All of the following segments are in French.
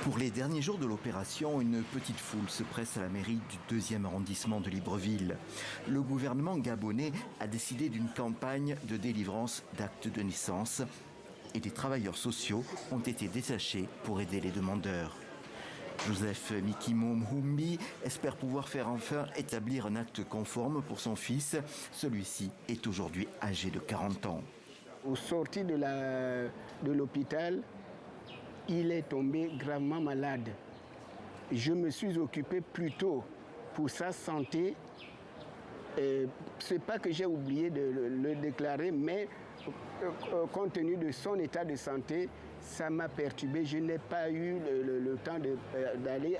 Pour les derniers jours de l'opération, une petite foule se presse à la mairie du 2e arrondissement de Libreville. Le gouvernement gabonais a décidé d'une campagne de délivrance d'actes de naissance et des travailleurs sociaux ont été détachés pour aider les demandeurs. Joseph Mikimo Mhumbi espère pouvoir faire enfin établir un acte conforme pour son fils. Celui-ci est aujourd'hui âgé de 40 ans. Au sortir de l'hôpital, il est tombé gravement malade. Je me suis occupé plus tôt pour sa santé. Ce n'est pas que j'ai oublié de le déclarer, mais compte tenu de son état de santé, ça m'a perturbé. Je n'ai pas eu le temps d'aller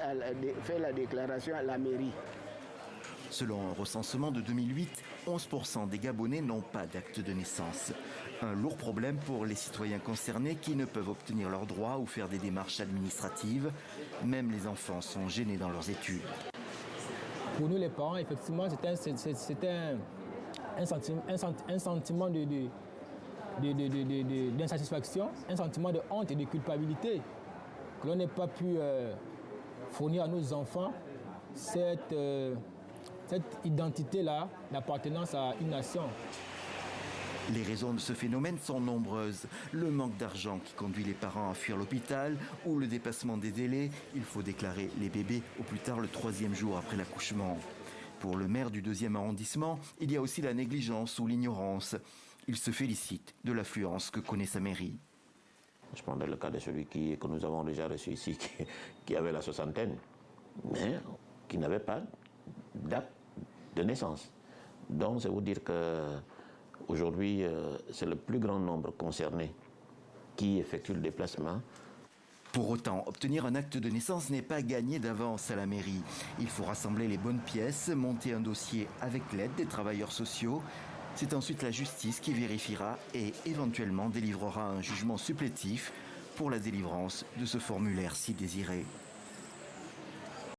faire la déclaration à la mairie. Selon un recensement de 2008, 11% des Gabonais n'ont pas d'acte de naissance. Un lourd problème pour les citoyens concernés qui ne peuvent obtenir leurs droits ou faire des démarches administratives. Même les enfants sont gênés dans leurs études. Pour nous les parents, effectivement, c'est un sentiment d'insatisfaction, un sentiment de honte et de culpabilité que l'on n'ait pas pu fournir à nos enfants cette identité-là, l'appartenance à une nation. Les raisons de ce phénomène sont nombreuses. Le manque d'argent qui conduit les parents à fuir l'hôpital ou le dépassement des délais. Il faut déclarer les bébés au plus tard le 3e jour après l'accouchement. Pour le maire du 2e arrondissement, il y a aussi la négligence ou l'ignorance. Il se félicite de l'affluence que connaît sa mairie. Je prendrai le cas de celui que nous avons déjà reçu ici, qui avait la soixantaine, mais qui n'avait pas d'acte de naissance. Donc, c'est vous dire qu'aujourd'hui, c'est le plus grand nombre concerné qui effectue le déplacement. Pour autant, obtenir un acte de naissance n'est pas gagné d'avance à la mairie. Il faut rassembler les bonnes pièces, monter un dossier avec l'aide des travailleurs sociaux. C'est ensuite la justice qui vérifiera et éventuellement délivrera un jugement supplétif pour la délivrance de ce formulaire si désiré.